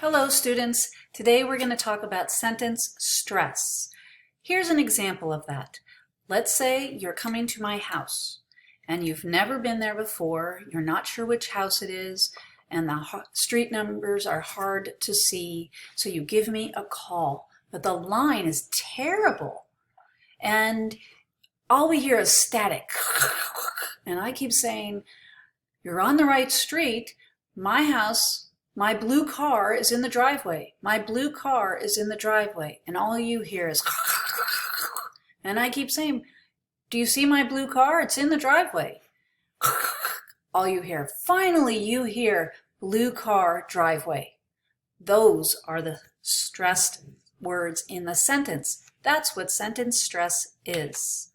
Hello students, today we're going to talk about sentence stress. Here's an example of that. Let's say you're coming to my house and you've never been there before, you're not sure which house it is, and the street numbers are hard to see, so you give me a call, but the line is terrible and all we hear is static. And I keep saying, you're on the right street, my house, my blue car is in the driveway. My blue car is in the driveway. And all you hear is, and I keep saying, do you see my blue car? It's in the driveway. All you hear. Finally, you hear blue car, driveway. Those are the stressed words in the sentence. That's what sentence stress is.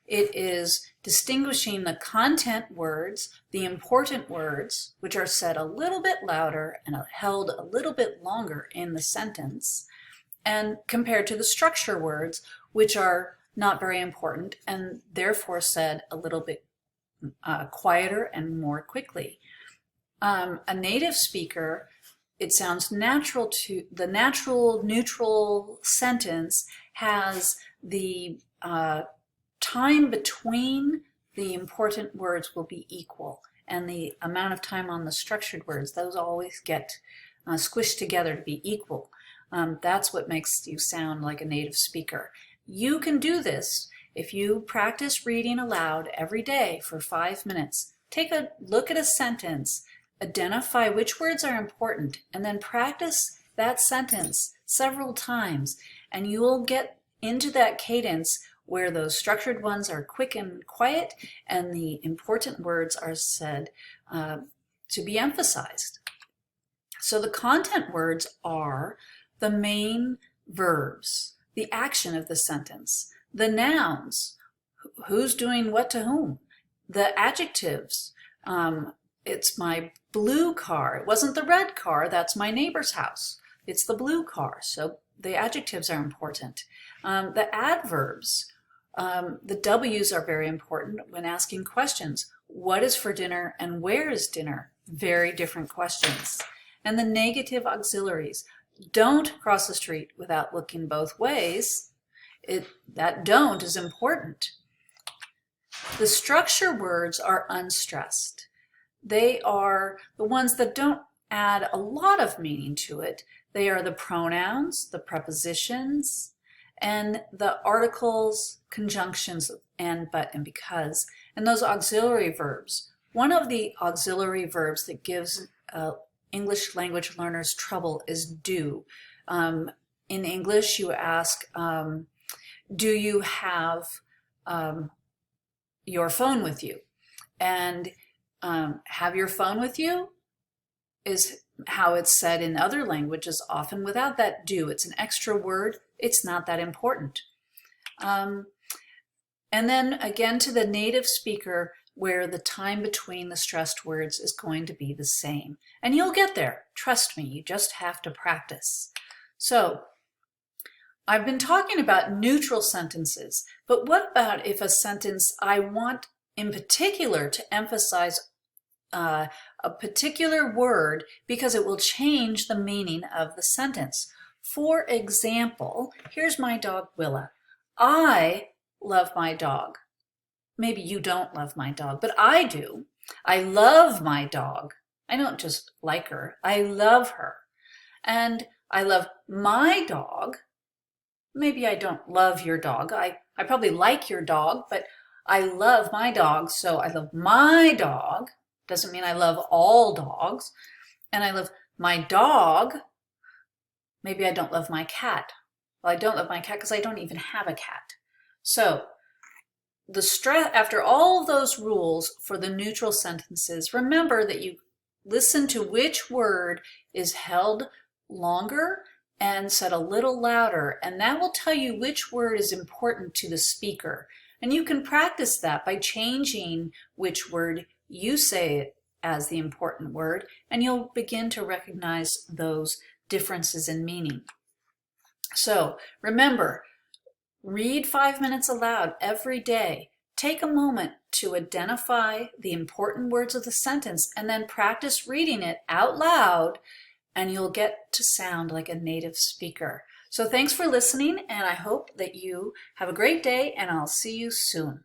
It is distinguishing the content words, the important words, which are said a little bit louder and held a little bit longer in the sentence, and compared to the structure words, which are not very important and therefore said a little bit quieter and more quickly. A native speaker, it sounds natural to the natural neutral sentence has the time between the important words will be equal, and the amount of time on the structured words, those always get squished together to be equal. That's what makes you sound like a native speaker. You can do this if you practice reading aloud every day for 5 minutes. Take a look at a sentence, identify which words are important, and then practice that sentence several times, and you will get into that cadence where those structured ones are quick and quiet and the important words are said to be emphasized. So the content words are the main verbs, the action of the sentence, the nouns, who's doing what to whom, the adjectives, it's my blue car, it wasn't the red car, that's my neighbor's house, it's the blue car, so the adjectives are important. The adverbs, the W's are very important when asking questions. What is for dinner and where is dinner? Very different questions. And the negative auxiliaries. Don't cross the street without looking both ways. That don't is important. The structure words are unstressed. They are the ones that don't add a lot of meaning to it. They are the pronouns, the prepositions, and the articles, conjunctions, and, but, and because, and those auxiliary verbs. One of the auxiliary verbs that gives English language learners trouble is do. In English, you ask, do you have your phone with you? And have your phone with you is how it's said in other languages, often without that do. It's an extra word. It's not that important. And then again to the native speaker, where the time between the stressed words is going to be the same. And you'll get there. Trust me, you just have to practice. So I've been talking about neutral sentences, but what about if a sentence I want in particular to emphasize a particular word because it will change the meaning of the sentence? For example, here's my dog Willa. I love my dog. Maybe you don't love my dog, but I do. I love my dog. I don't just like her, I love her. And I love my dog. Maybe I don't love your dog. I probably like your dog, but I love my dog, so I love my dog. Doesn't mean I love all dogs. And I love my dog. Maybe I don't love my cat. Well, I don't love my cat because I don't even have a cat. So the stress, after all of those rules for the neutral sentences, remember that you listen to which word is held longer and said a little louder, and that will tell you which word is important to the speaker. And you can practice that by changing which word you say as the important word, and you'll begin to recognize those differences in meaning. So remember, read 5 minutes aloud every day. Take a moment to identify the important words of the sentence and then practice reading it out loud and you'll get to sound like a native speaker. So thanks for listening, and I hope that you have a great day, and I'll see you soon.